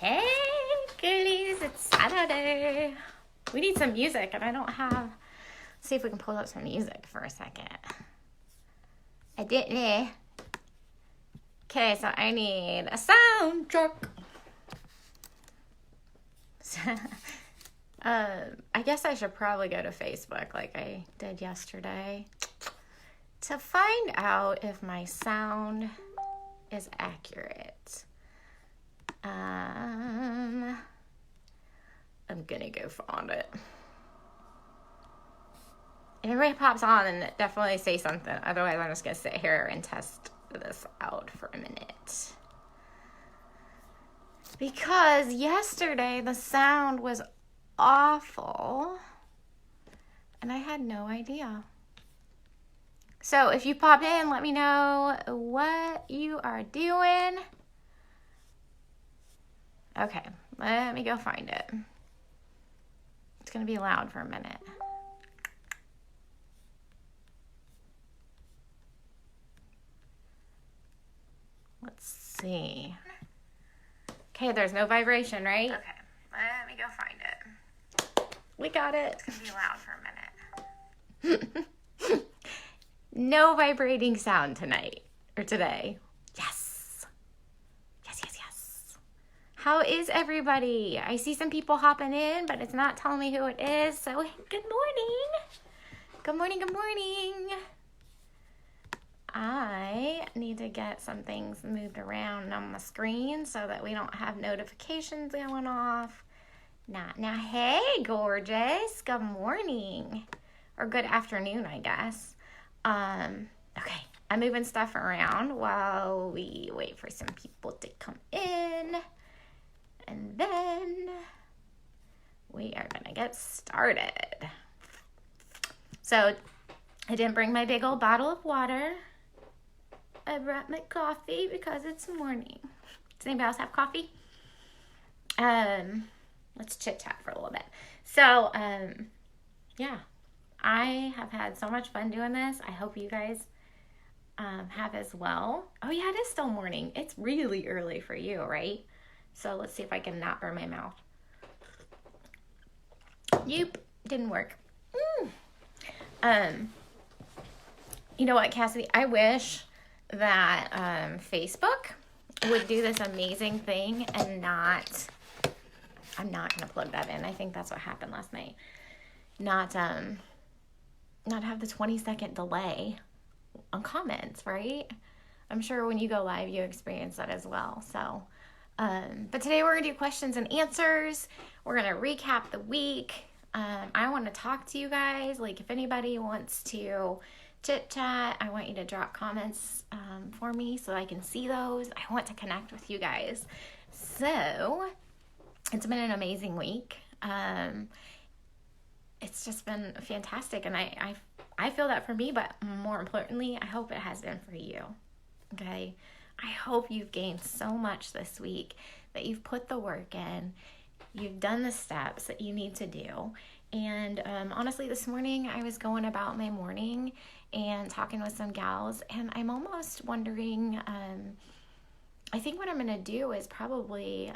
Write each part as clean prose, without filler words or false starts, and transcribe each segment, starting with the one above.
Hey, girlies, it's Saturday. We need some music, and I don't have... Let's see if we can pull up some music for a second. I didn't. Okay, so I need a sound truck. I guess I should probably go to Facebook like I did yesterday to find out if my sound is accurate. I'm gonna go find it. If everybody pops on, then definitely say something. Otherwise, I'm just gonna sit here and test this out for a minute. Because yesterday the sound was awful and I had no idea. So if you pop in, let me know what you are doing. Okay, let me go find it. It's gonna be loud for a minute. Let's see. Okay, there's no vibration, right? Okay, let me go find it. We got it. It's gonna be loud for a minute. No vibrating sound tonight, or today. Yes. Yes. How is everybody? I see some people hopping in, but it's not telling me who it is, so good morning. Good morning. I need to get some things moved around on my screen so that we don't have notifications going off. Now, hey, gorgeous. Good morning. Or good afternoon, I guess. Okay, I'm moving stuff around while we wait for some people to come in. And then we are going to get started. So, I didn't bring my big old bottle of water. I brought my coffee because it's morning. Does anybody else have coffee? Let's chit chat for a little bit. So, yeah, I have had so much fun doing this. I hope you guys have as well. Oh yeah, it is still morning. It's really early for you, right? So let's see if I can not burn my mouth. Nope, didn't work. You know what, Cassidy? I wish that Facebook would do this amazing thing and not, I'm not going to plug that in. I think that's what happened last night. Not have the 20-second delay on comments, right? I'm sure when you go live, you experience that as well. So, but today we're going to do questions and answers. We're going to recap the week. I want to talk to you guys. Like, if anybody wants to chit chat, I want you to drop comments for me so I can see those. I want to connect with you guys. So it's been an amazing week. It's just been fantastic, and I feel that for me, but more importantly, I hope it has been for you. Okay, I hope you've gained so much this week, that you've put the work in, you've done the steps that you need to do. And honestly, this morning I was going about my morning and talking with some gals, and I'm almost wondering, I think what I'm going to do is probably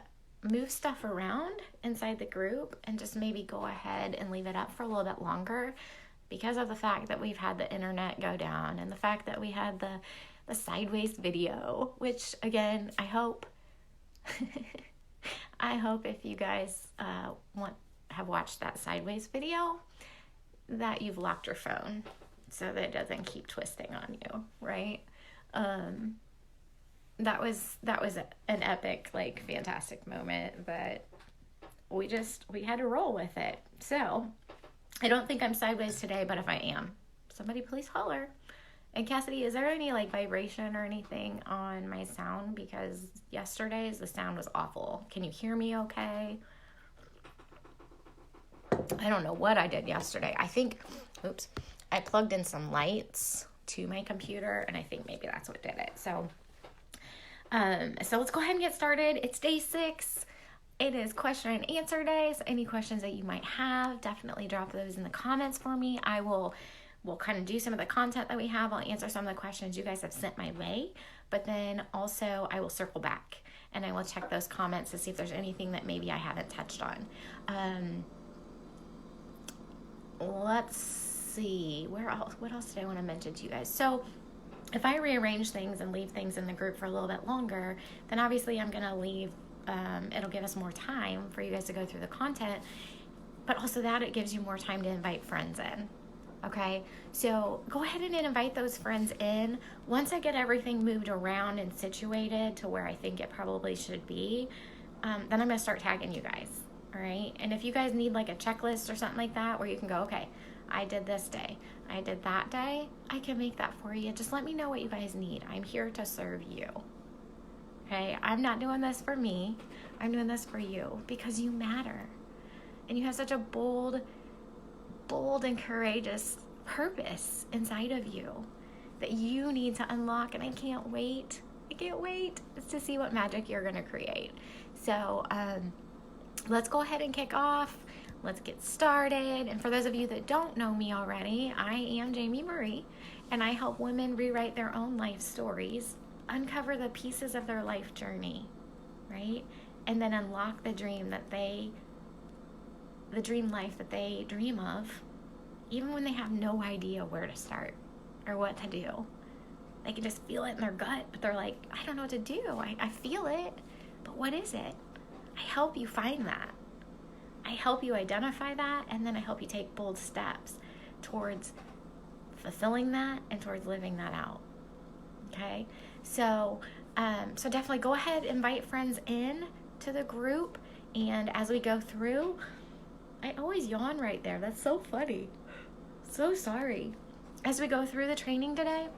move stuff around inside the group and just maybe go ahead and leave it up for a little bit longer, because of the fact that we've had the internet go down and the fact that we had the sideways video, which again, I hope if you guys have watched that sideways video, that you've locked your phone so that it doesn't keep twisting on you, right? That was an epic, like, fantastic moment, but we had to roll with it. So I don't think I'm sideways today, but if I am, somebody please holler. And Cassidy, is there any like vibration or anything on my sound? Because yesterday's the sound was awful. Can you hear me okay? I don't know what I did yesterday. I plugged in some lights to my computer, and I think maybe that's what did it. So let's go ahead and get started. It's day 6. It is question and answer day. So any questions that you might have, definitely drop those in the comments for me. We'll kind of do some of the content that we have. I'll answer some of the questions you guys have sent my way, but then also I will circle back and I will check those comments to see if there's anything that maybe I haven't touched on. Let's see, what else did I want to mention to you guys? So if I rearrange things and leave things in the group for a little bit longer, then obviously I'm going to leave, it'll give us more time for you guys to go through the content, but also that it gives you more time to invite friends in. Okay, so go ahead and invite those friends in. Once I get everything moved around and situated to where I think it probably should be, then I'm going to start tagging you guys. All right, and if you guys need like a checklist or something like that where you can go, okay, I did this day, I did that day, I can make that for you. Just let me know what you guys need. I'm here to serve you. Okay, I'm not doing this for me. I'm doing this for you because you matter. And you have such a bold and courageous purpose inside of you that you need to unlock. And I can't wait to see what magic you're going to create. So let's go ahead and kick off. Let's get started. And for those of you that don't know me already, I am Jamie Marie, and I help women rewrite their own life stories, uncover the pieces of their life journey, right? And then unlock the dream life that they dream of, even when they have no idea where to start or what to do. They can just feel it in their gut, but they're like, I don't know what to do. I feel it, but what is it? I help you find that. I help you identify that, and then I help you take bold steps towards fulfilling that and towards living that out. Okay? So definitely go ahead, invite friends in to the group, and as we go through, I always yawn right there. That's so funny. So sorry. As we go through the training today,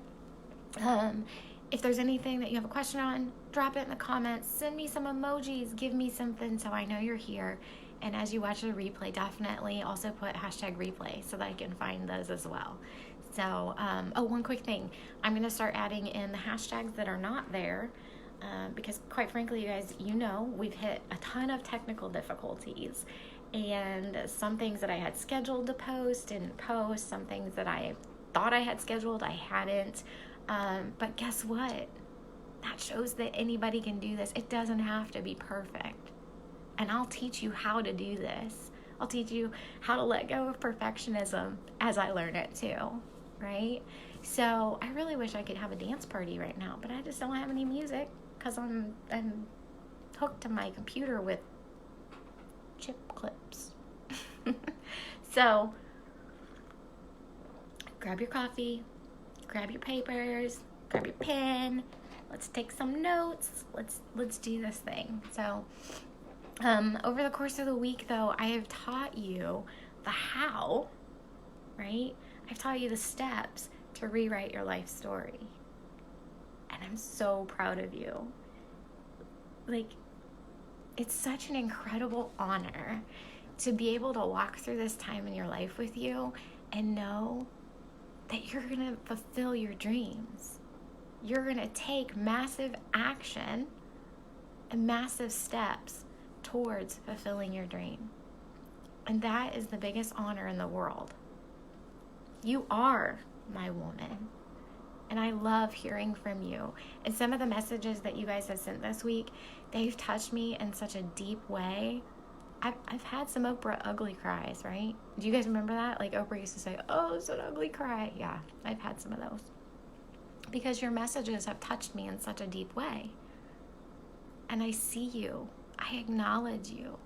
if there's anything that you have a question on, drop it in the comments. Send me some emojis. Give me something so I know you're here. And as you watch the replay, definitely also put #replay so that I can find those as well. So, one quick thing. I'm going to start adding in the hashtags that are not there because quite frankly, you guys, we've hit a ton of technical difficulties. And some things that I had scheduled to post didn't post. Some things that I thought I had scheduled, I hadn't. But guess what? That shows that anybody can do this. It doesn't have to be perfect. And I'll teach you how to do this. I'll teach you how to let go of perfectionism as I learn it too, right? So I really wish I could have a dance party right now, but I just don't have any music because I'm hooked to my computer with chip clips. So grab your coffee, grab your papers, grab your pen. Let's take some notes. Let's do this thing. So over the course of the week, though, I have taught you the how, right? I've taught you the steps to rewrite your life story. And I'm so proud of you. Like, it's such an incredible honor to be able to walk through this time in your life with you and know that you're going to fulfill your dreams. You're going to take massive action and massive steps towards fulfilling your dream. And that is the biggest honor in the world. You are my woman. And I love hearing from you. And some of the messages that you guys have sent this week, they've touched me in such a deep way. I've had some Oprah ugly cries, right? Do you guys remember that? Like Oprah used to say, oh, it's an ugly cry. Yeah, I've had some of those. Because your messages have touched me in such a deep way. And I see you. I acknowledge you.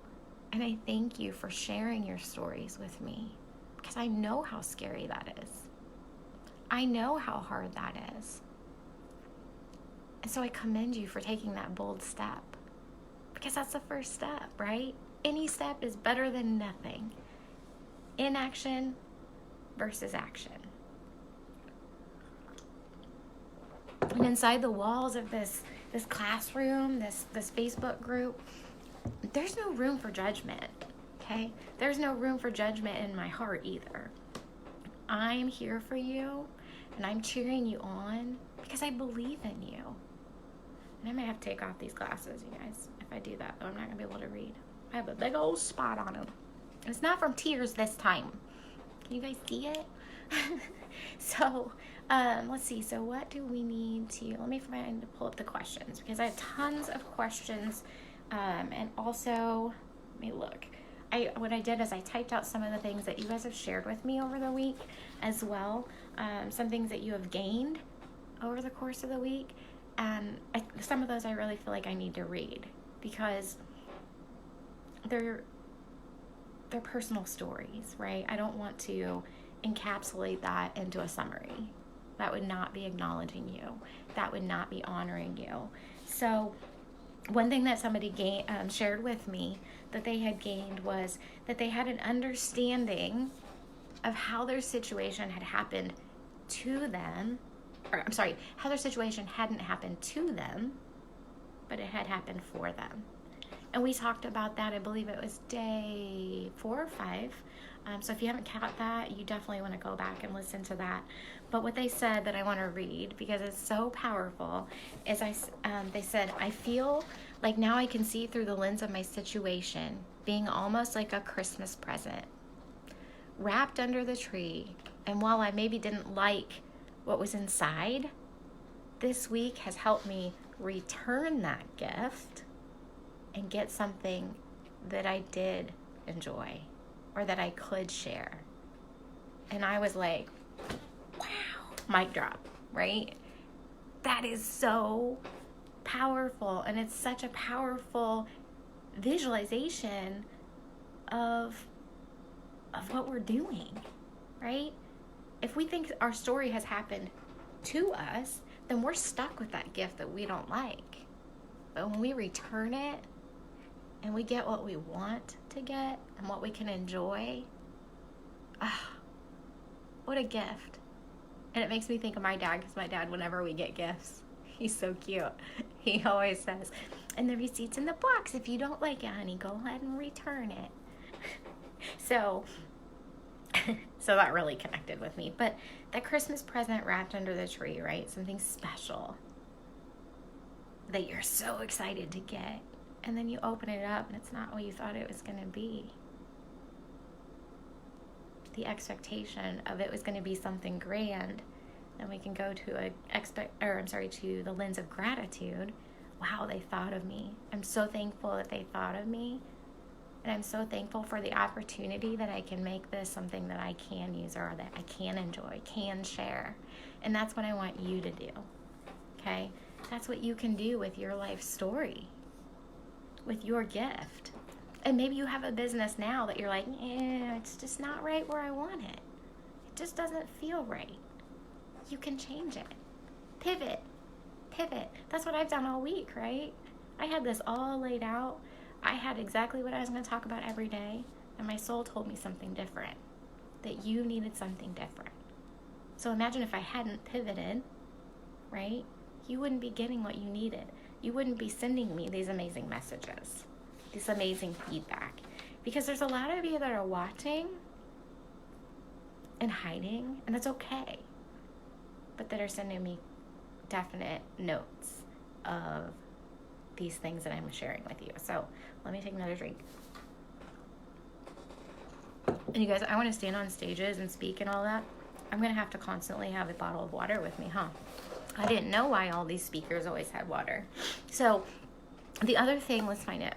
And I thank you for sharing your stories with me. Because I know how scary that is. I know how hard that is. And so I commend you for taking that bold step. Because that's the first step, right? Any step is better than nothing. Inaction versus action. And inside the walls of this classroom, this Facebook group, there's no room for judgment, okay? There's no room for judgment in my heart either. I'm here for you, and I'm cheering you on because I believe in you. And I might have to take off these glasses, you guys. If I do that, though, I'm not going to be able to read. I have a big old spot on them. And it's not from tears this time. Can you guys see it? So, Let's see. So what do we need to, let me pull up the questions because I have tons of questions. And also, let me look. What I did is I typed out some of the things that you guys have shared with me over the week as well. Some things that you have gained over the course of the week. And some of those I really feel like I need to read because they're personal stories, right? I don't want to encapsulate that into a summary. That would not be acknowledging you. That would not be honoring you. So one thing that somebody shared with me that they had gained was that they had an understanding of how their situation had happened to them, or I'm sorry, how their situation hadn't happened to them, but it had happened for them. And we talked about that, I believe it was day 4 or 5. So if you haven't caught that, you definitely want to go back and listen to that. But what they said that I want to read, because it's so powerful, is they said, I feel like now I can see through the lens of my situation, being almost like a Christmas present, wrapped under the tree. And while I maybe didn't like what was inside, this week has helped me return that gift and get something that I did enjoy or that I could share. And I was like, wow, mic drop, right? That is so powerful. And it's such a powerful visualization of what we're doing, right? If we think our story has happened to us, then we're stuck with that gift that we don't like. But when we return it, and we get what we want to get and what we can enjoy, what a gift. And it makes me think of my dad, because my dad, whenever we get gifts, he's so cute. He always says, and the receipt's in the box. If you don't like it, honey, go ahead and return it. So that really connected with me. But that Christmas present wrapped under the tree, right? Something special that you're so excited to get. And then you open it up and it's not what you thought it was going to be. The expectation of it was going to be something grand. And we can go to to the lens of gratitude. Wow, they thought of me. I'm so thankful that they thought of me. And I'm so thankful for the opportunity that I can make this something that I can use or that I can enjoy, can share. And that's what I want you to do. Okay? That's what you can do with your life story, with your gift. And maybe you have a business now that you're like, it's just not right where I want it. It just doesn't feel right. You can change it. Pivot. That's what I've done all week, right? I had this all laid out. I had exactly what I was going to talk about every day. And my soul told me something different. That you needed something different. So imagine if I hadn't pivoted, right? You wouldn't be getting what you needed. You wouldn't be sending me these amazing messages, this amazing feedback. Because there's a lot of you that are watching and hiding, and that's okay. But that are sending me definite notes of these things that I'm sharing with you. So let me take another drink. And you guys, I want to stand on stages and speak and all that. I'm going to have to constantly have a bottle of water with me, huh? I didn't know why all these speakers always had water. So the other thing, let's find it.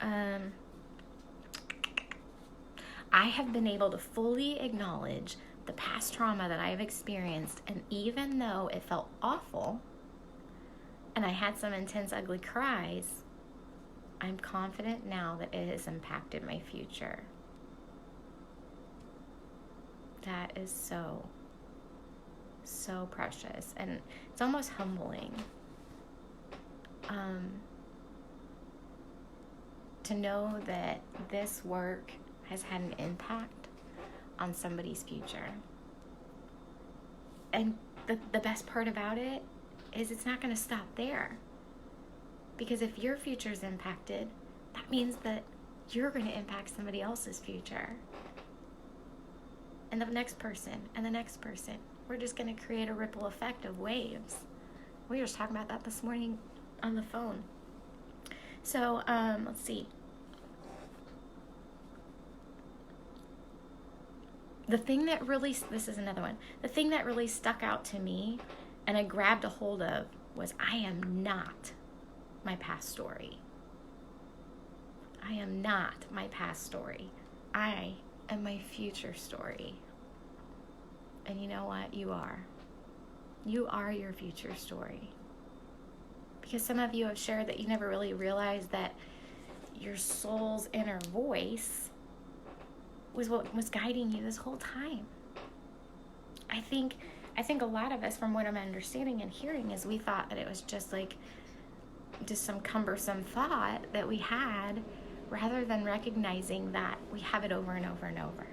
I have been able to fully acknowledge the past trauma that I have experienced. And even though it felt awful and I had some intense, ugly cries, I'm confident now that it has impacted my future. That is so precious, and it's almost humbling to know that this work has had an impact on somebody's future. And the best part about it is it's not going to stop there, because if your future is impacted, that means that you're going to impact somebody else's future, and the next person, and the next person. We're just going to create a ripple effect of waves. We were just talking about that this morning on the phone. So, let's see. the thing that really, this is another one, the thing that really stuck out to me and I grabbed a hold of was, I am not my past story. I am not my past story. I am my future story. And you know what? You are. You are your future story. Because some of you have shared that you never really realized that your soul's inner voice was what was guiding you this whole time. I think a lot of us, from what I'm understanding and hearing, is we thought that it was just some cumbersome thought that we had, rather than recognizing that we have it over and over and over.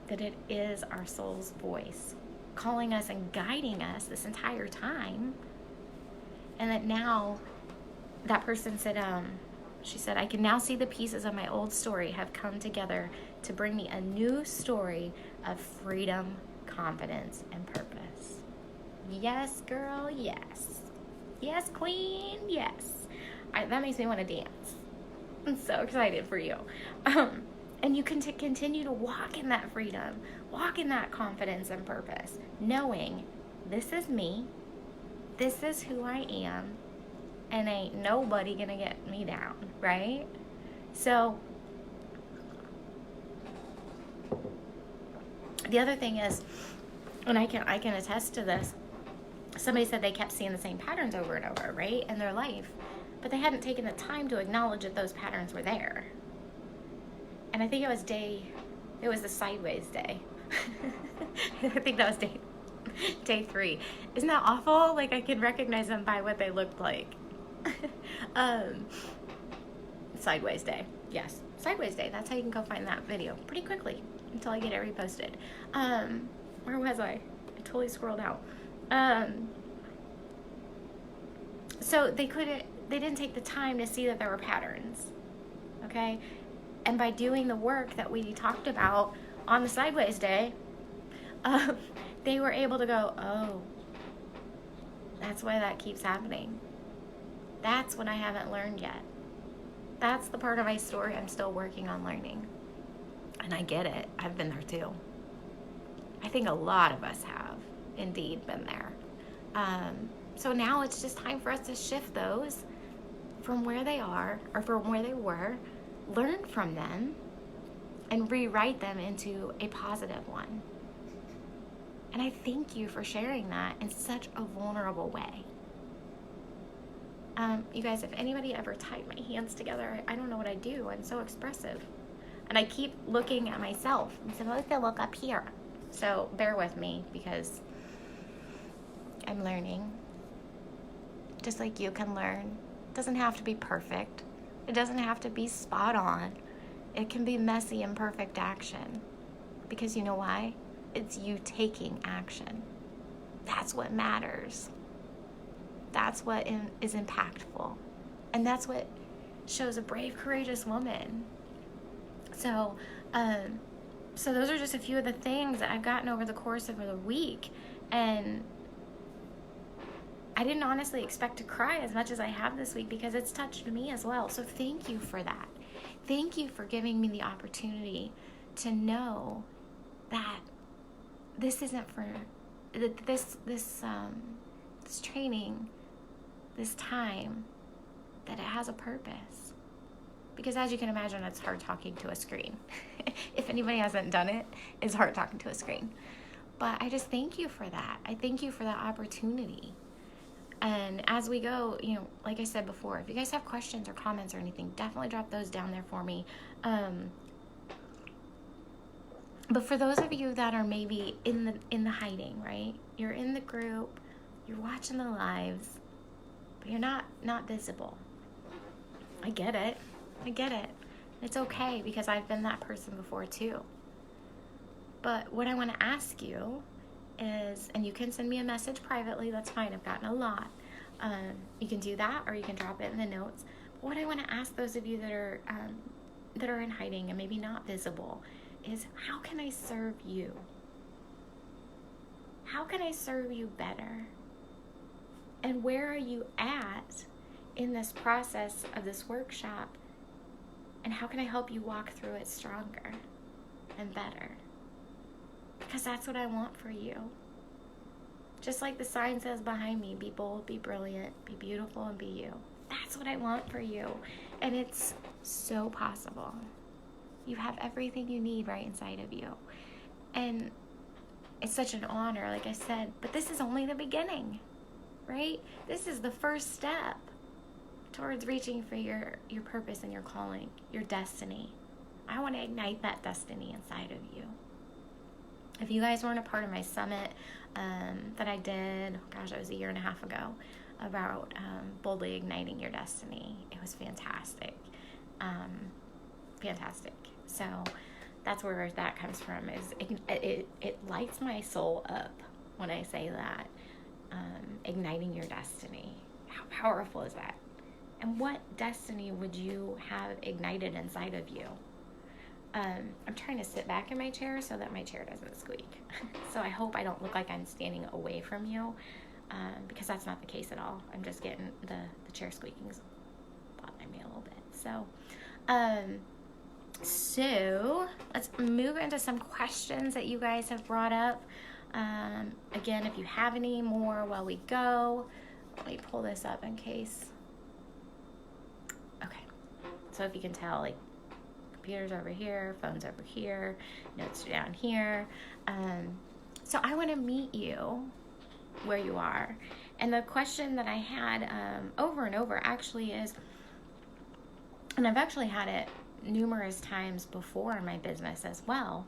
That it is our soul's voice calling us and guiding us this entire time. And that now, that person said, she said, I can now see the pieces of my old story have come together to bring me a new story of freedom, confidence, and purpose. Yes, girl, yes. Yes, queen, yes. That makes me want to dance. I'm so excited for you. And you can continue to walk in that freedom, walk in that confidence and purpose, knowing this is me, this is who I am, and ain't nobody gonna get me down, right? So the other thing is, and I can attest to this, somebody said they kept seeing the same patterns over and over, right, in their life, but they hadn't taken the time to acknowledge that those patterns were there. And I think it was the sideways day. I think that was day 3. Isn't that awful? Like, I can recognize them by what they looked like. Sideways day. Yes, sideways day. That's how you can go find that video pretty quickly until I get it reposted. Where was I? I totally scrolled out. So they didn't take the time to see that there were patterns. Okay? And by doing the work that we talked about on the sideways day, they were able to go, oh, that's why that keeps happening. That's what I haven't learned yet. That's the part of my story I'm still working on learning. And I get it. I've been there too. I think a lot of us have indeed been there. So now it's just time for us to shift those from where they are, or from where they were, learn from them, and rewrite them into a positive one. And I thank you for sharing that in such a vulnerable way. You guys, if anybody ever tied my hands together, I don't know what I do. I'm so expressive. And I keep looking at myself. I'm supposed to look up here. So bear with me, because I'm learning. Just like you can learn. It doesn't have to be perfect. It doesn't have to be spot on. It can be messy and perfect action. Because you know why? It's you taking action. That's what matters. That's what is impactful. And that's what shows a brave, courageous woman. So those are just a few of the things that I've gotten over the course of the week. And I didn't honestly expect to cry as much as I have this week, because it's touched me as well. So thank you for that. Thank you for giving me the opportunity to know that this isn't for this training, this time, that it has a purpose. Because as you can imagine, it's hard talking to a screen. If anybody hasn't done it, it's hard talking to a screen. But I just thank you for that. I thank you for that opportunity. And as we go, like I said before, if you guys have questions or comments or anything, definitely drop those down there for me. But for those of you that are maybe in the hiding, right? You're in the group, you're watching the lives, but you're not visible. I get it. It's okay, because I've been that person before too. But what I want to ask you is, and you can send me a message privately, that's fine, I've gotten a lot. You can do that, or you can drop it in the notes. But what I want to ask those of you that are in hiding and maybe not visible is, how can I serve you? How can I serve you better? And where are you at in this process of this workshop? And how can I help you walk through it stronger? and better. Because that's what I want for you. Just like the sign says behind me, be bold, be brilliant, be beautiful, and be you. That's what I want for you. And it's so possible. You have everything you need right inside of you. And it's such an honor, like I said, but this is only the beginning, right? This is the first step towards reaching for your purpose and your calling, your destiny. I want to ignite that destiny inside of you. If you guys weren't a part of my summit that I did, it was a year and a half ago, about boldly igniting your destiny. It was fantastic. Fantastic. So that's where that comes from. Is it lights my soul up when I say that. Igniting your destiny. How powerful is that? And what destiny would you have ignited inside of you? I'm trying to sit back in my chair so that my chair doesn't squeak. So I hope I don't look like I'm standing away from you, because that's not the case at all. I'm just getting the chair squeaking's bothering me a little bit. So let's move into some questions that you guys have brought up. Again, if you have any more while we go, let me pull this up in case. Okay. So if you can tell, like, computer's over here, phone's over here, notes are down here. So I want to meet you where you are. And the question that I had over and over actually is, and I've actually had it numerous times before in my business as well,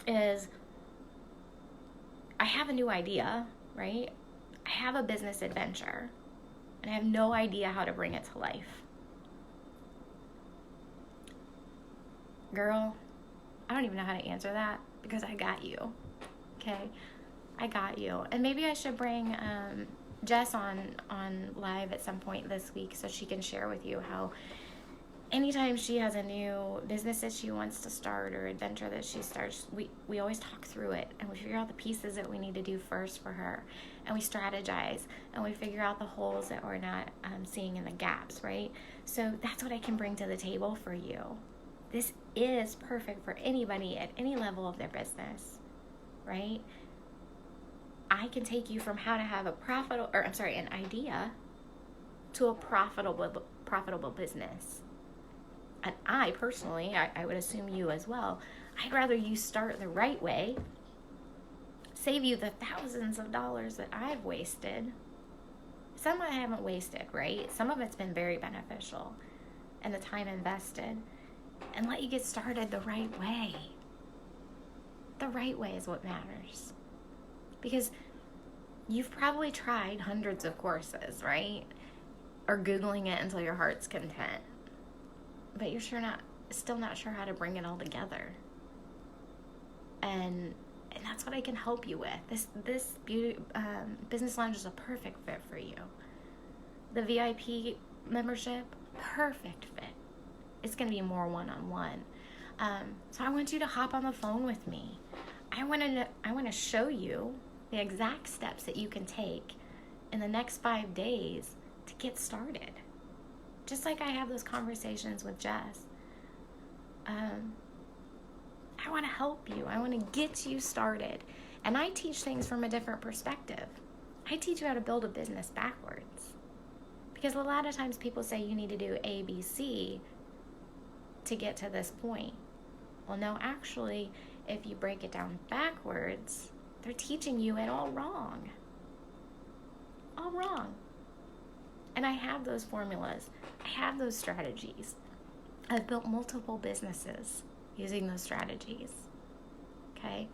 is I have a new idea, right? I have a business adventure, and I have no idea how to bring it to life. Girl, I don't even know how to answer that, because I got you. Okay? I got you. And maybe I should bring Jess on live at some point this week so she can share with you how anytime she has a new business that she wants to start or adventure that she starts, we always talk through it, and we figure out the pieces that we need to do first for her, and we strategize, and we figure out the holes that we're not seeing in the gaps, right? So that's what I can bring to the table for you. This is perfect for anybody at any level of their business, right? I can take you from how to have an idea to a profitable business. And I personally, I would assume you as well, I'd rather you start the right way, save you the thousands of dollars that I've wasted. Some I haven't wasted, right? Some of it's been very beneficial, and the time invested, and let you get started the right way. The right way is what matters. Because you've probably tried hundreds of courses, right? Or Googling it until your heart's content. But you're still not sure how to bring it all together. And that's what I can help you with. This business lounge is a perfect fit for you. The VIP membership, perfect fit. It's going to be more one-on-one. So I want you to hop on the phone with me. I want to show you the exact steps that you can take in the next 5 days to get started. Just like I have those conversations with Jess. I want to help you. I want to get you started. And I teach things from a different perspective. I teach you how to build a business backwards. Because a lot of times people say you need to do A, B, C to get to this point. Well, no, actually, if you break it down backwards, they're teaching you it all wrong. All wrong. And I have those formulas. I have those strategies. I've built multiple businesses using those strategies. Okay?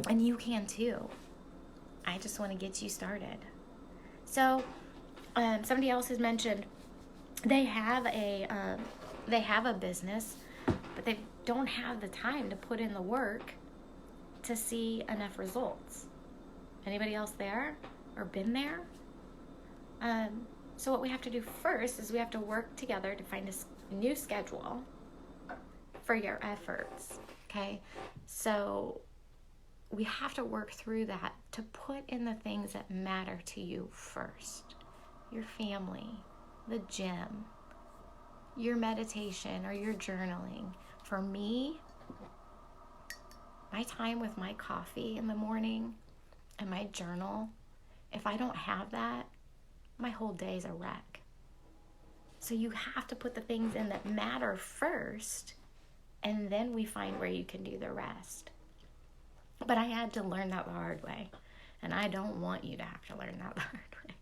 And you can too. I just want to get you started. So, somebody else has mentioned they have a business, but they don't have the time to put in the work to see enough results. Anybody else there or been there? So what we have to do first is we have to work together to find a new schedule for your efforts, okay? So we have to work through that to put in the things that matter to you first. Your family, the gym, your meditation or your journaling. For me, my time with my coffee in the morning and my journal, if I don't have that, my whole day is a wreck. So you have to put the things in that matter first, and then we find where you can do the rest. But I had to learn that the hard way, and I don't want you to have to learn that the hard way.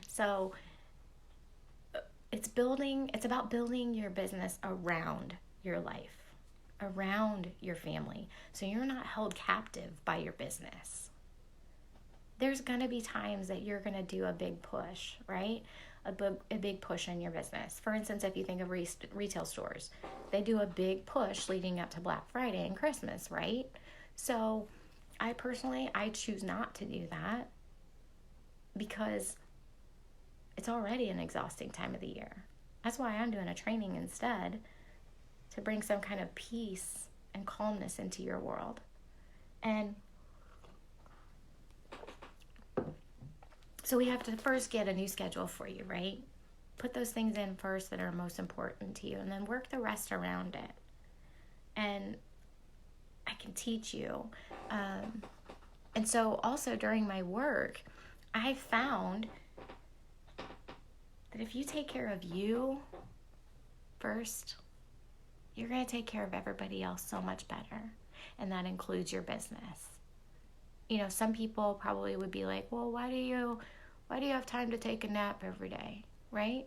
So it's about building your business around your life, around your family, so you're not held captive by your business. There's going to be times that you're going to do a big push, right? A big push in your business. For instance, if you think of retail stores, they do a big push leading up to Black Friday and Christmas, right? So I choose not to do that because it's already an exhausting time of the year. That's why I'm doing a training instead, to bring some kind of peace and calmness into your world. And so we have to first get a new schedule for you, right? Put those things in first that are most important to you, and then work the rest around it. And I can teach you. And so also during my work, I found that if you take care of you first, you're going to take care of everybody else so much better. And that includes your business. You know, some people probably would be like, well, why do you have time to take a nap every day, right?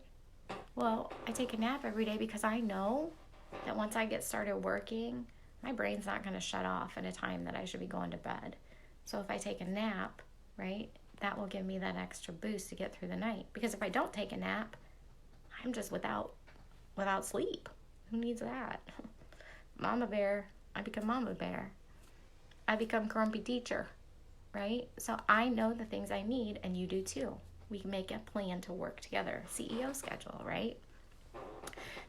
Well, I take a nap every day because I know that once I get started working, my brain's not going to shut off at a time that I should be going to bed. So if I take a nap, right, that will give me that extra boost to get through the night. Because if I don't take a nap, I'm just without sleep. Who needs that? Mama bear, I become mama bear. I become grumpy teacher, right? So I know the things I need, and you do too. We can make a plan to work together. CEO schedule, right?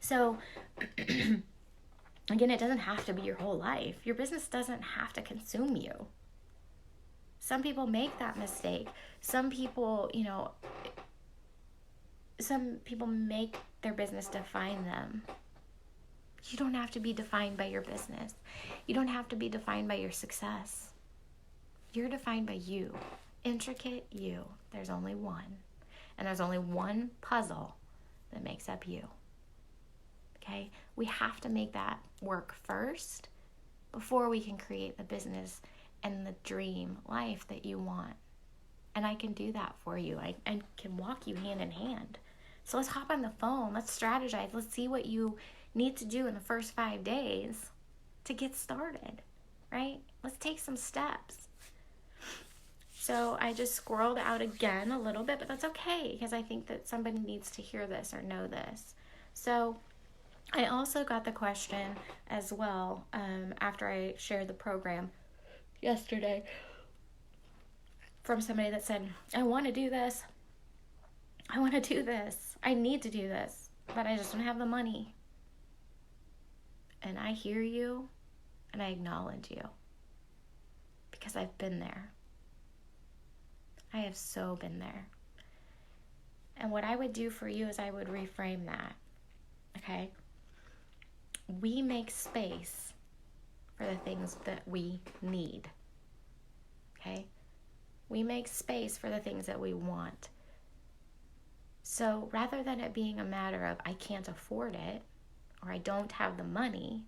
So again, it doesn't have to be your whole life. Your business doesn't have to consume you. Some people make that mistake. Some people, make their business define them. You don't have to be defined by your business. You don't have to be defined by your success. You're defined by you. Intricate you. There's only one. And there's only one puzzle that makes up you. Okay? We have to make that work first before we can create the business and the dream life that you want. And I can do that for you. I can walk you hand in hand. So let's hop on the phone. Let's strategize. Let's see what you need to do in the first 5 days to get started, right? Let's take some steps. So I just squirreled out again a little bit, but that's okay because I think that somebody needs to hear this or know this. So I also got the question as well after I shared the program yesterday from somebody that said, I want to do this. I want to do this. I need to do this, but I just don't have the money. And I hear you and I acknowledge you because I've been there. I have so been there. And what I would do for you is I would reframe that. Okay? We make space for the things that we need. Okay? We make space for the things that we want. So rather than it being a matter of I can't afford it or I don't have the money,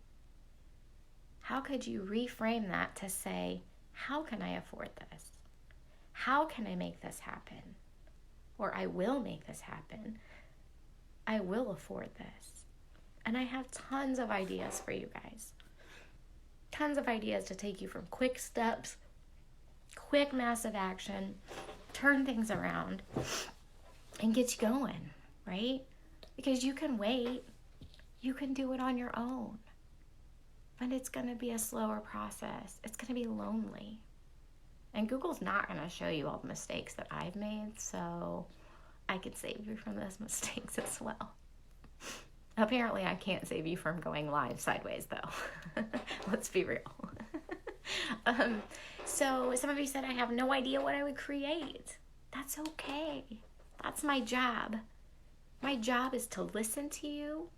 how could you reframe that to say, how can I afford this? How can I make this happen? Or I will make this happen. I will afford this. And I have tons of ideas for you guys. Tons of ideas to take you from quick steps, quick massive action, turn things around, and get you going, right? Because you can wait. You can do it on your own. But it's going to be a slower process. It's going to be lonely. And Google's not going to show you all the mistakes that I've made, so I could save you from those mistakes as well. Apparently, I can't save you from going live sideways, though. Let's be real. So some of you said I have no idea what I would create. That's okay. That's my job. My job is to listen to you,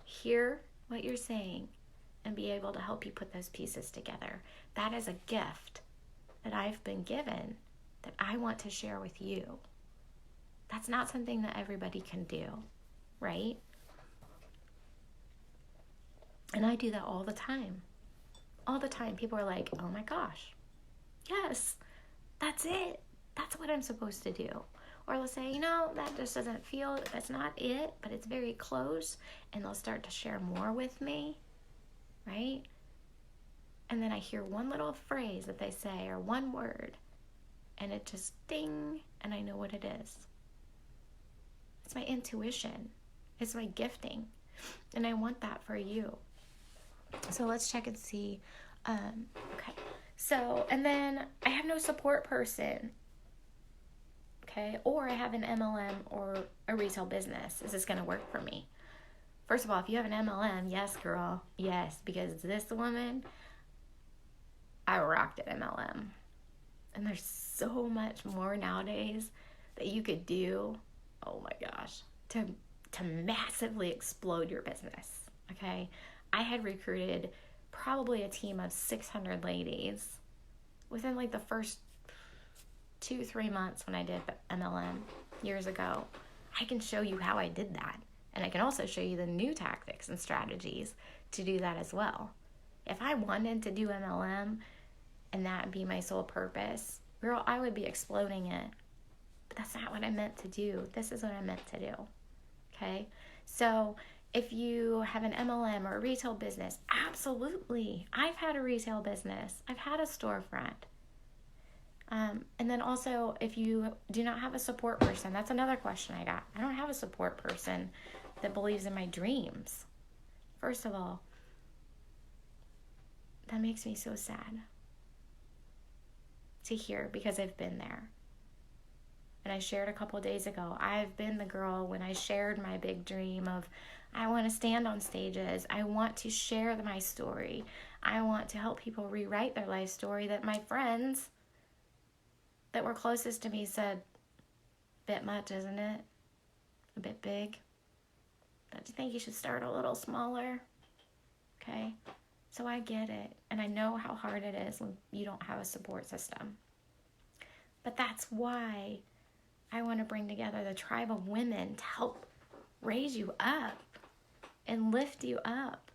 hear what you're saying, and be able to help you put those pieces together. That is a gift that I've been given that I want to share with you. That's not something that everybody can do, right? And I do that all the time. All the time. People are like, oh my gosh, yes, that's it. That's what I'm supposed to do. Or they'll say, that just doesn't feel, that's not it, but it's very close. And they'll start to share more with me, right? And then I hear one little phrase that they say or one word, and it just ding, and I know what it is. It's my intuition. It's my gifting. And I want that for you. So let's check and see. Okay. So, and then I have no support person. Okay. Or I have an MLM or a retail business. Is this going to work for me? First of all, if you have an MLM, yes, girl. Yes, because this woman, I rocked at MLM. And there's so much more nowadays that you could do. Oh my gosh. To massively explode your business. Okay. I had recruited probably a team of 600 ladies within like the first 2-3 months when I did MLM years ago. I can show you how I did that. And I can also show you the new tactics and strategies to do that as well. If I wanted to do MLM and that be my sole purpose, girl, I would be exploding it. But that's not what I meant to do. This is what I meant to do. Okay? So if you have an MLM or a retail business, absolutely. I've had a retail business. I've had a storefront. And then also, if you do not have a support person, that's another question I got. I don't have a support person that believes in my dreams. First of all, that makes me so sad to hear because I've been there. And I shared a couple days ago, I've been the girl when I shared my big dream of I want to stand on stages. I want to share my story. I want to help people rewrite their life story that my friends that were closest to me said, bit much, isn't it? A bit big. Don't you think you should start a little smaller? Okay. So I get it. And I know how hard it is when you don't have a support system. But that's why I want to bring together the tribe of women to help raise you up and lift you up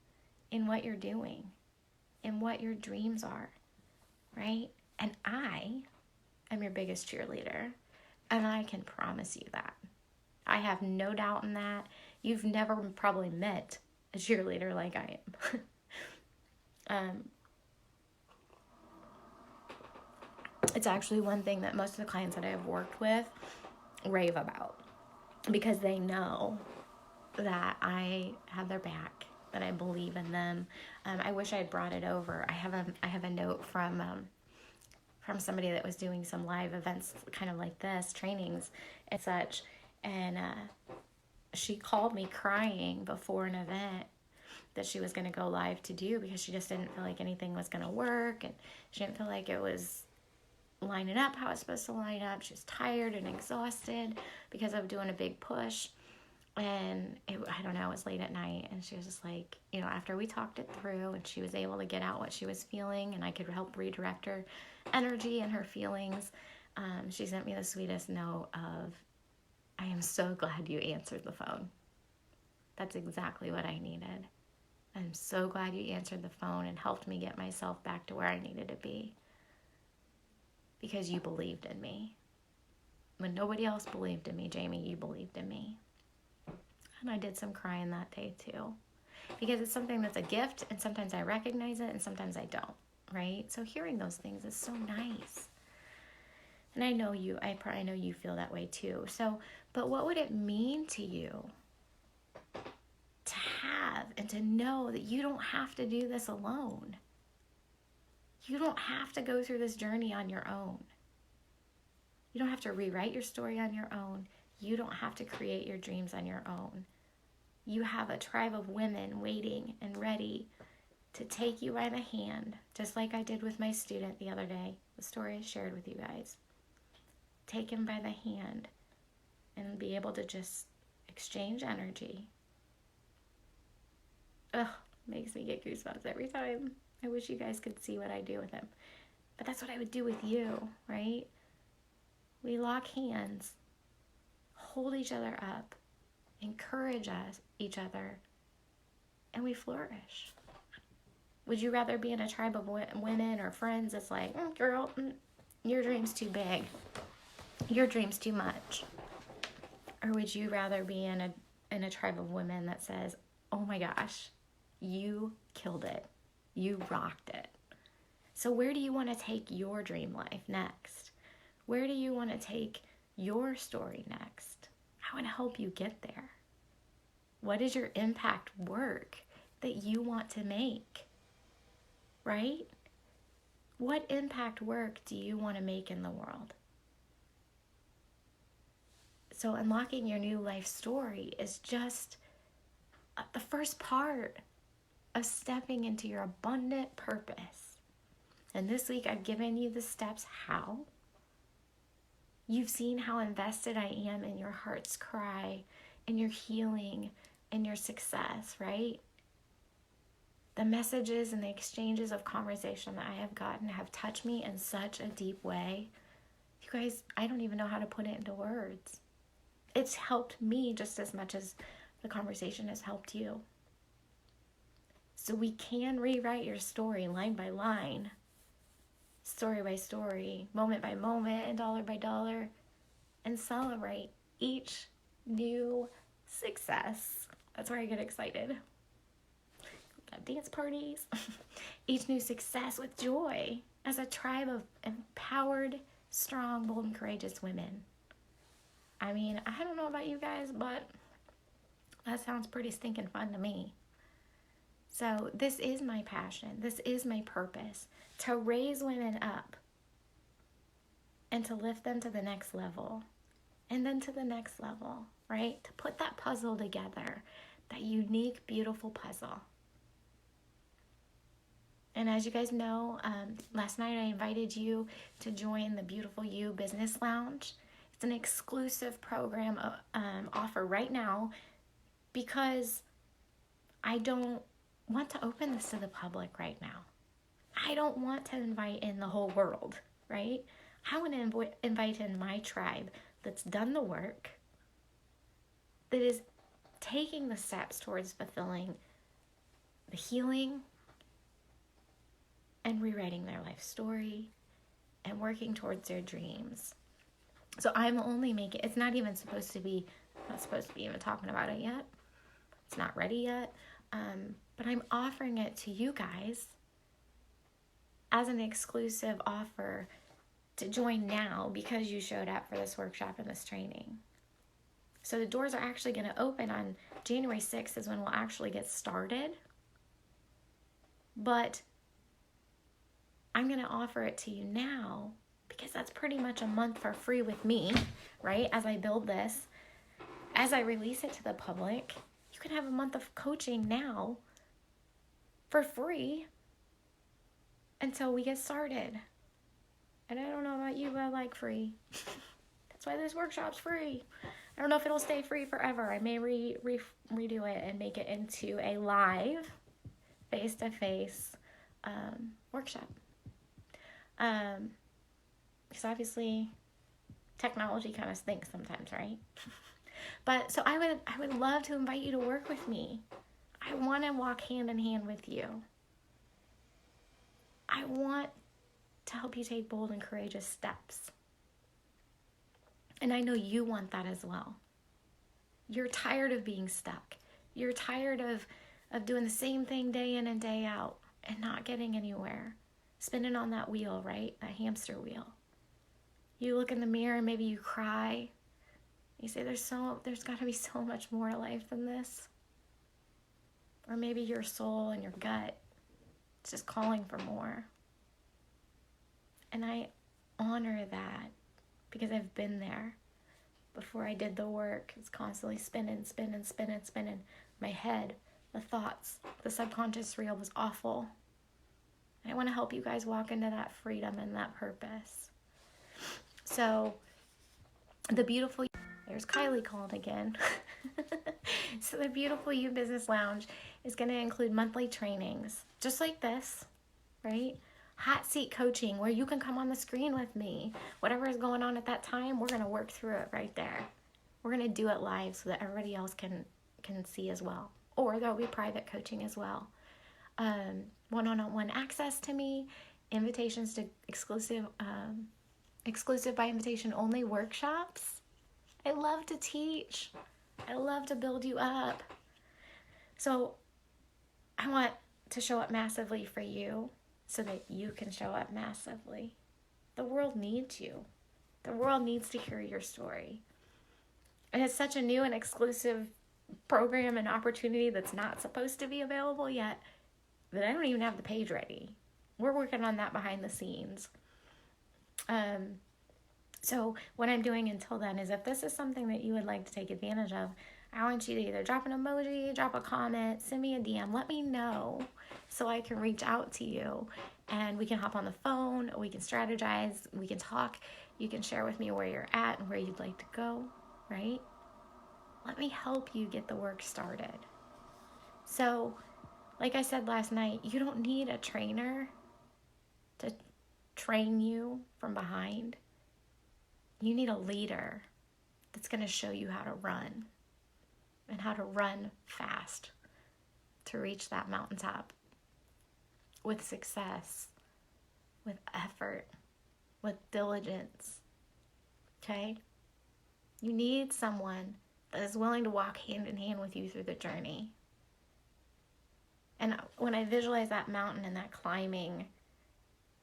in what you're doing, in what your dreams are, right? And I am your biggest cheerleader, and I can promise you that. I have no doubt in that. You've never probably met a cheerleader like I am. It's actually one thing that most of the clients that I have worked with rave about because they know that I have their back, that I believe in them. I wish I had brought it over. I have a note from somebody that was doing some live events kind of like this, trainings and such, and she called me crying before an event that she was going to go live to do because she just didn't feel like anything was going to work, and she didn't feel like it was lining up how it's supposed to line up. She was tired and exhausted because of doing a big push. And I don't know, it was late at night, and she was just like, after we talked it through and she was able to get out what she was feeling and I could help redirect her energy and her feelings, she sent me the sweetest note of, I am so glad you answered the phone. That's exactly what I needed. I'm so glad you answered the phone and helped me get myself back to where I needed to be. Because you believed in me. When nobody else believed in me, Jamie, you believed in me. And I did some crying that day too. Because it's something that's a gift, and sometimes I recognize it and sometimes I don't, right? So hearing those things is so nice. And I know you feel that way too. So, but what would it mean to you to have and to know that you don't have to do this alone? You don't have to go through this journey on your own. You don't have to rewrite your story on your own. You don't have to create your dreams on your own. You have a tribe of women waiting and ready to take you by the hand, just like I did with my student the other day, the story I shared with you guys. Take him by the hand and be able to just exchange energy. Ugh, makes me get goosebumps every time. I wish you guys could see what I do with him. But that's what I would do with you, right? We lock hands, hold each other up, encourage each other, and we flourish. Would you rather be in a tribe of women or friends that's like, girl, your dream's too big, your dream's too much? Or would you rather be in a tribe of women that says, oh my gosh, you killed it, you rocked it? So where do you want to take your dream life next? Where do you want to take your story next? I want to help you get there. What is your impact work that you want to make? Right? What impact work do you want to make in the world? So unlocking your new life story is just the first part of stepping into your abundant purpose. And this week I've given you the steps how. You've seen how invested I am in your heart's cry, in your healing, in your success, right? The messages and the exchanges of conversation that I have gotten have touched me in such a deep way. You guys, I don't even know how to put it into words. It's helped me just as much as the conversation has helped you. So we can rewrite your story line by line, story by story, moment by moment, and dollar by dollar, and celebrate each new success. That's where I get excited. Dance parties. Each new success with joy as a tribe of empowered, strong, bold, and courageous women. I mean, I don't know about you guys, but that sounds pretty stinking fun to me. So this is my passion. This is my purpose, to raise women up and to lift them to the next level and then to the next level, right? To put that puzzle together, that unique, beautiful puzzle. And as you guys know, last night I invited you to join the Beautiful You Business Lounge. It's an exclusive program offer right now because I don't want to open this to the public right now. I don't want to invite in the whole world, right? I want to invite in my tribe that's done the work, that is taking the steps towards fulfilling the healing and rewriting their life story and working towards their dreams. So I'm only making, it's not even supposed to be, I'm not supposed to be even talking about it yet. It's not ready yet. But I'm offering it to you guys as an exclusive offer to join now because you showed up for this workshop and this training. So the doors are actually going to open on January 6th is when we'll actually get started. But I'm going to offer it to you now because that's pretty much a month for free with me, right? As I build this, as I release it to the public, you can have a month of coaching now for free until we get started. And I don't know about you, but I like free. That's why this workshop's free. I don't know if it'll stay free forever. I may redo it and make it into a live, face-to-face workshop. Because obviously technology kind of stinks sometimes, right? But so I would love to invite you to work with me. I want to walk hand in hand with you. I want to help you take bold and courageous steps. And I know you want that as well. You're tired of being stuck. You're tired of doing the same thing day in and day out and not getting anywhere. Spinning on that wheel, right? That hamster wheel. You look in the mirror and maybe you cry. You say, there's got to be so much more to life than this. Or maybe your soul and your gut is just calling for more. And I honor that because I've been there. Before I did the work, it's constantly spinning. My head, the thoughts, the subconscious reel was awful. I want to help you guys walk into that freedom and that purpose. So, the beautiful... There's Kylie called again. So the Beautiful You Business Lounge is going to include monthly trainings, just like this, right? Hot seat coaching where you can come on the screen with me. Whatever is going on at that time, we're going to work through it right there. We're going to do it live so that everybody else can see as well. Or there'll be private coaching as well. One-on-one access to me, invitations to exclusive by invitation only workshops. I love to teach. I love to build you up. So I want to show up massively for you so that you can show up massively. The world needs you. The world needs to hear your story. And it's such a new and exclusive program and opportunity that's not supposed to be available yet that I don't even have the page ready. We're working on that behind the scenes. So what I'm doing until then is if this is something that you would like to take advantage of, I want you to either drop an emoji, drop a comment, send me a DM, let me know so I can reach out to you and we can hop on the phone, we can strategize, we can talk, you can share with me where you're at and where you'd like to go, right? Let me help you get the work started. So, like I said last night, you don't need a trainer to train you from behind. You need a leader that's going to show you how to run and how to run fast to reach that mountaintop with success, with effort, with diligence. Okay? You need someone that is willing to walk hand in hand with you through the journey. And when I visualize that mountain and that climbing,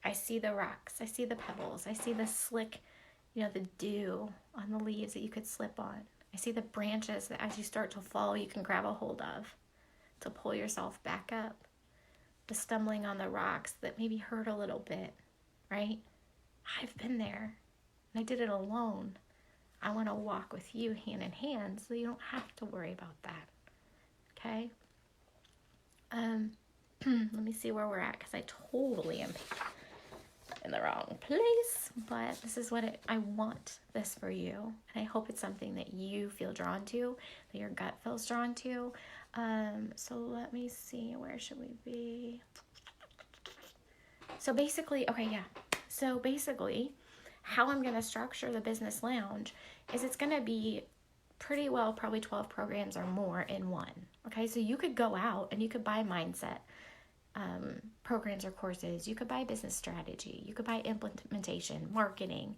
I see the rocks, I see the pebbles, I see the slick, the dew on the leaves that you could slip on. I see the branches that as you start to fall, you can grab a hold of to pull yourself back up. The stumbling on the rocks that maybe hurt a little bit, right? I've been there and I did it alone. I want to walk with you hand in hand so you don't have to worry about that. Okay? Let me see where we're at because I totally am in the wrong place, but this is what I want this for you, and I hope it's something that you feel drawn to, that your gut feels drawn to. So let me see, where should we be? So basically, how I'm going to structure the business lounge is it's going to be pretty well probably 12 programs or more in one. Okay, so you could go out and you could buy mindset programs or courses. You could buy business strategy. You could buy implementation, marketing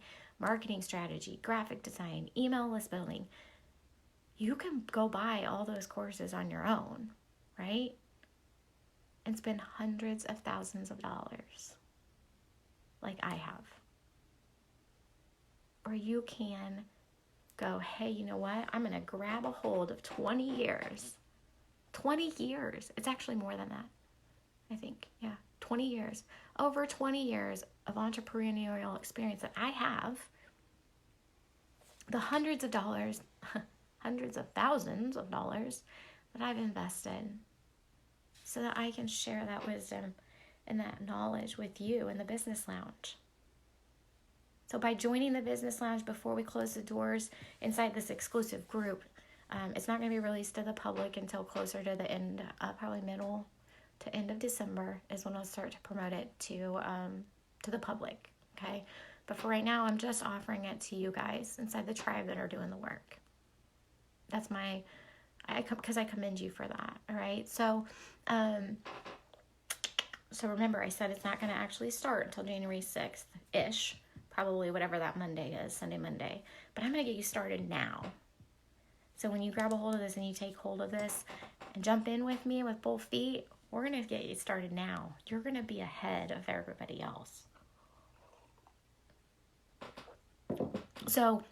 strategy, graphic design, email list building. You can go buy all those courses on your own, right? And spend hundreds of thousands of dollars like I have. Or you can go, hey, you know what? I'm going to grab a hold of 20 years. 20 years. It's actually more than that. I think, 20 years. Over 20 years of entrepreneurial experience that I have. The hundreds of dollars, hundreds of thousands of dollars that I've invested so that I can share that wisdom and that knowledge with you in the business lounge. So by joining the business lounge before we close the doors inside this exclusive group, it's not going to be released to the public until closer to the end, probably middle to end of December is when I'll start to promote it to the public, okay? But for right now, I'm just offering it to you guys inside the tribe that are doing the work. That's because I commend you for that, all right? So remember, I said it's not going to actually start until January 6th-ish, probably whatever that Monday is, Sunday, Monday. But I'm going to get you started now. So when you grab a hold of this and you take hold of this and jump in with me with both feet, we're going to get you started now. You're going to be ahead of everybody else. So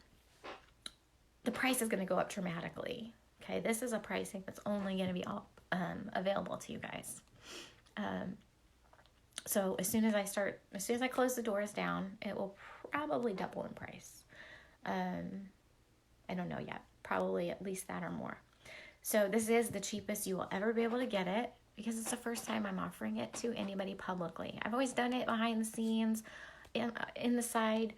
the price is going to go up dramatically. Okay, this is a pricing that's only going to be available to you guys. So as soon as I close the doors down, it will probably double in price. I don't know yet. Probably at least that or more. So this is the cheapest you will ever be able to get it because it's the first time I'm offering it to anybody publicly. I've always done it behind the scenes, in the side,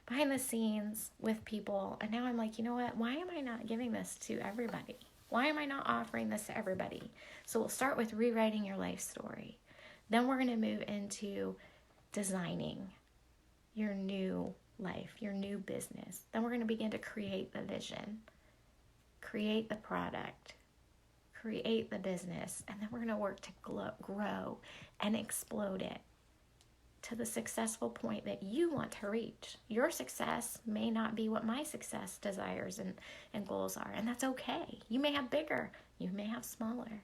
behind the scenes with people. And now I'm like, you know what? Why am I not giving this to everybody? Why am I not offering this to everybody? So we'll start with rewriting your life story. Then we're going to move into designing your new life, your new business. Then we're going to begin to create the vision, create the product, create the business, and then we're going to work to grow and explode it to the successful point that you want to reach. Your success may not be what my success desires and goals are, and that's okay. You may have bigger, you may have smaller.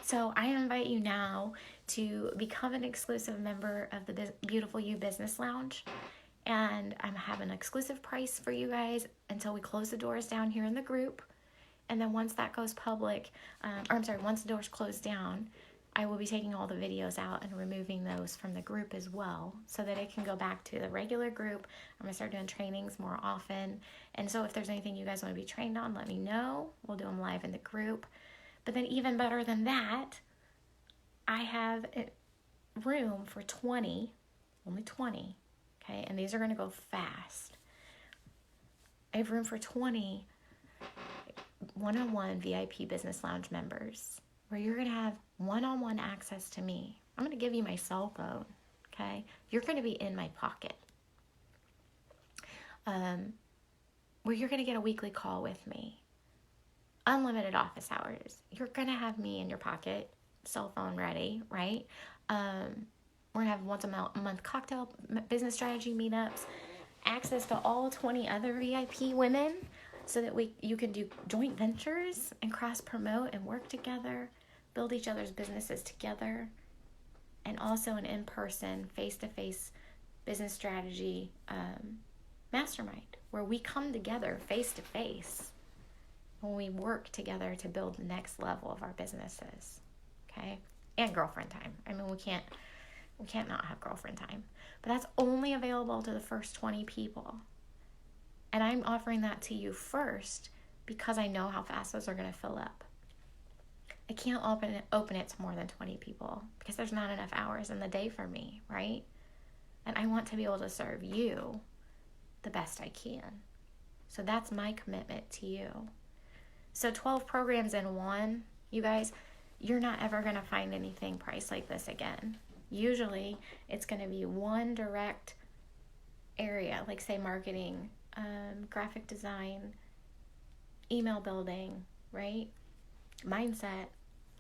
So I invite you now to become an exclusive member of the Beautiful You Business Lounge. And I'm having an exclusive price for you guys until we close the doors down here in the group. And then once that goes public, once the doors close down, I will be taking all the videos out and removing those from the group as well so that it can go back to the regular group. I'm going to start doing trainings more often. And so if there's anything you guys want to be trained on, let me know. We'll do them live in the group. But then even better than that, I have room for 20, only 20, okay? And these are going to go fast. I have room for 20 one-on-one VIP Business Lounge members where you're going to have one-on-one access to me. I'm going to give you my cell phone, okay? You're going to be in my pocket. Where you're going to get a weekly call with me. Unlimited office hours. You're going to have me in your pocket, cell phone ready, right? We're going to have once a month cocktail business strategy meetups, access to all 20 other VIP women so that you can do joint ventures and cross-promote and work together, build each other's businesses together, and also an in-person, face-to-face business strategy mastermind where we come together face-to-face when we work together to build the next level of our businesses, okay? And girlfriend time. I mean, we can't not have girlfriend time. But that's only available to the first 20 people. And I'm offering that to you first because I know how fast those are going to fill up. I can't open it to more than 20 people because there's not enough hours in the day for me, right? And I want to be able to serve you the best I can. So that's my commitment to you. So 12 programs in one, you guys, you're not ever going to find anything priced like this again. Usually it's going to be one direct area, like say marketing, graphic design, email building, right? Mindset.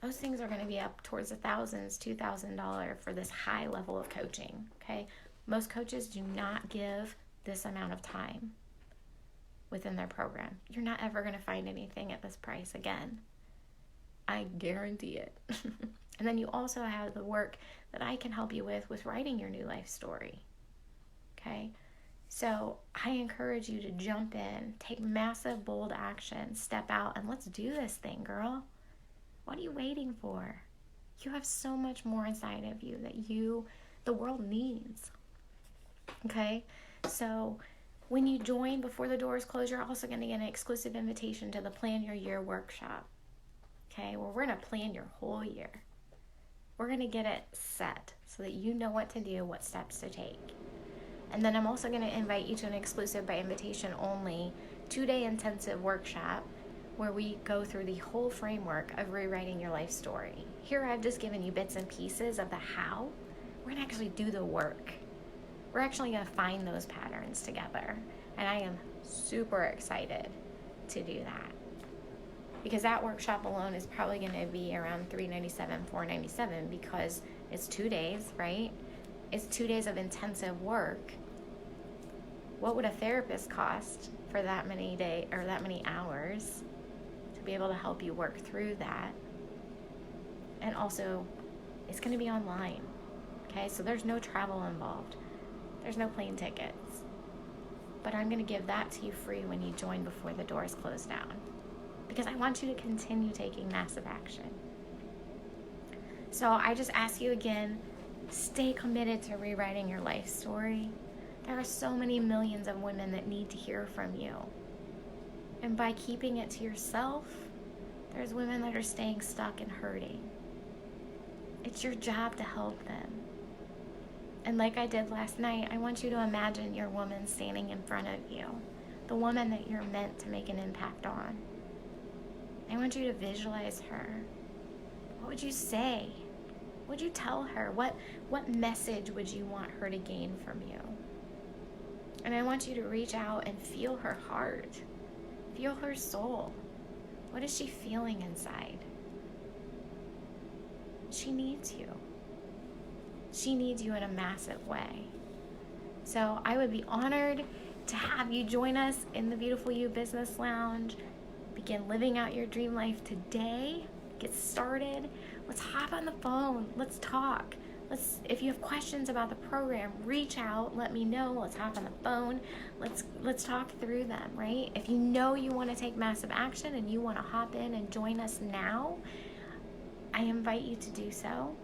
Those things are going to be up towards $1,000s, $2,000 for this high level of coaching, okay? Most coaches do not give this amount of time within their program. You're not ever going to find anything at this price again. I guarantee it. And then you also have the work that I can help you with writing your new life story. Okay? So I encourage you to jump in, take massive, bold action, step out, and let's do this thing, girl. What are you waiting for? You have so much more inside of you that the world needs. Okay? So when you join before the doors close, you're also going to get an exclusive invitation to the Plan Your Year workshop. Okay, well, we're going to plan your whole year. We're going to get it set so that you know what to do, what steps to take. And then I'm also going to invite you to an exclusive by invitation only 2-day intensive workshop where we go through the whole framework of rewriting your life story. Here I've just given you bits and pieces of the how. We're going to actually do the work. We're actually going to find those patterns together. And I am super excited to do that. Because that workshop alone is probably going to be around $397, $497 because it's 2 days, right? It's 2 days of intensive work. What would a therapist cost for that many days or that many hours to be able to help you work through that? And also, it's going to be online. Okay, so there's no travel involved. There's no plane tickets. But I'm going to give that to you free when you join before the doors close down. Because I want you to continue taking massive action. So I just ask you again, stay committed to rewriting your life story. There are so many millions of women that need to hear from you. And by keeping it to yourself, there's women that are staying stuck and hurting. It's your job to help them. And like I did last night, I want you to imagine your woman standing in front of you, the woman that you're meant to make an impact on. I want you to visualize her. What would you say? What would you tell her? What message would you want her to gain from you? And I want you to reach out and feel her heart. Feel her soul. What is she feeling inside? She needs you. She needs you in a massive way. So I would be honored to have you join us in the Beautiful You Business Lounge. Begin living out your dream life today. Get started. Let's hop on the phone. Let's talk. If you have questions about the program, reach out, let me know. Let's hop on the phone. Let's talk through them, right? If you know you want to take massive action and you want to hop in and join us now, I invite you to do so.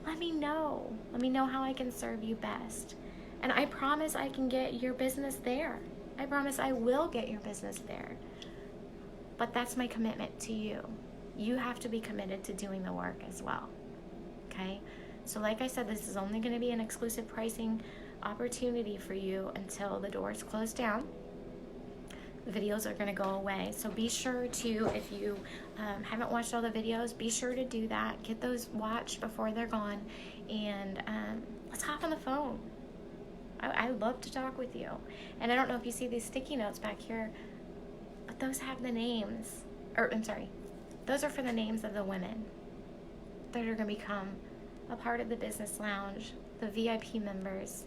Let me know. Let me know how I can serve you best. And I promise I can get your business there. I promise I will get your business there. But that's my commitment to you. You have to be committed to doing the work as well. Okay? So like I said, this is only going to be an exclusive pricing opportunity for you until the doors close down. The videos are going to go away. So be sure to, if you haven't watched all the videos, be sure to do that. Get those watched before they're gone. And let's hop on the phone. I'd love to talk with you. And I don't know if you see these sticky notes back here, but those have the names. Those are for the names of the women that are going to become a part of the business lounge, the VIP members.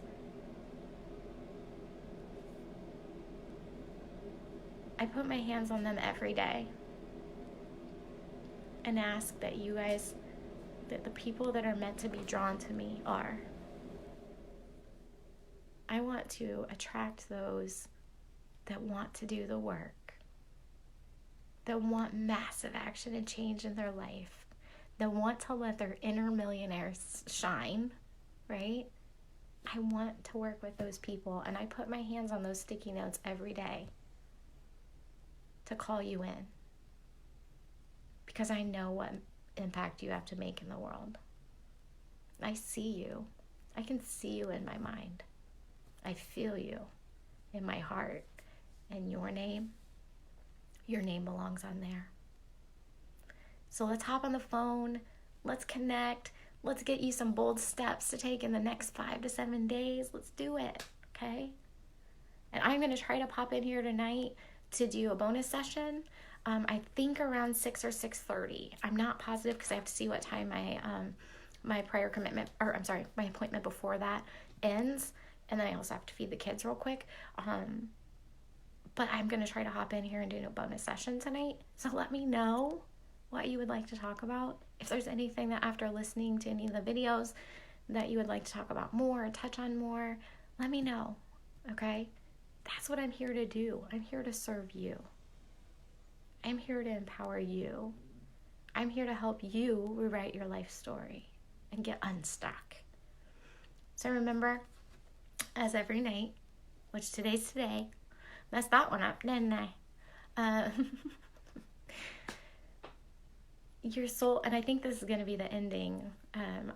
I put my hands on them every day and ask that you guys, that the people that are meant to be drawn to me are. I want to attract those that want to do the work, that want massive action and change in their life, that want to let their inner millionaires shine, right? I want to work with those people, and I put my hands on those sticky notes every day to call you in, because I know what impact you have to make in the world. I see you. I can see you in my mind. I feel you in my heart. And your name belongs on there. So let's hop on the phone. Let's connect. Let's get you some bold steps to take in the next 5 to 7 days. Let's do it, okay? And I'm going to try to pop in here tonight to do a bonus session. I think around 6 or 6:30. I'm not positive because I have to see what time my appointment before that ends. And then I also have to feed the kids real quick. But I'm going to try to hop in here and do a bonus session tonight. So let me know what you would like to talk about. If there's anything that after listening to any of the videos that you would like to talk about more or touch on more, let me know, okay? That's what I'm here to do. I'm here to serve you. I'm here to empower you. I'm here to help you rewrite your life story and get unstuck. So remember, as every night, which today's today, messed that one up, didn't I? Your soul, and I think this is going to be the ending.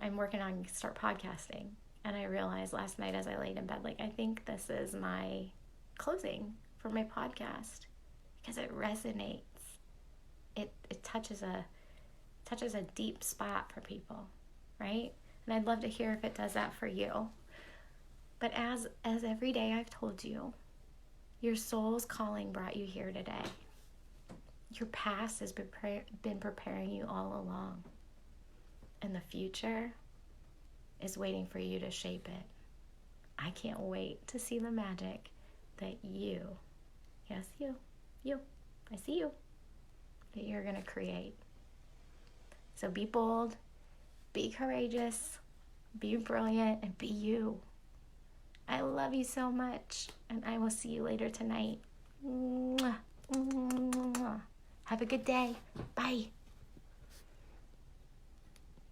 I'm working on start podcasting, and I realized last night as I laid in bed, I think this is my closing for my podcast because it resonates. It touches a deep spot for people, right? And I'd love to hear if it does that for you. But as every day I've told you, your soul's calling brought you here today. Your past has been preparing you all along. And the future is waiting for you to shape it. I can't wait to see the magic that you, yes, you, I see you, that you're going to create. So be bold, be courageous, be brilliant, and be you. I love you so much, and I will see you later tonight. Mwah. Mwah. Have a good day. Bye.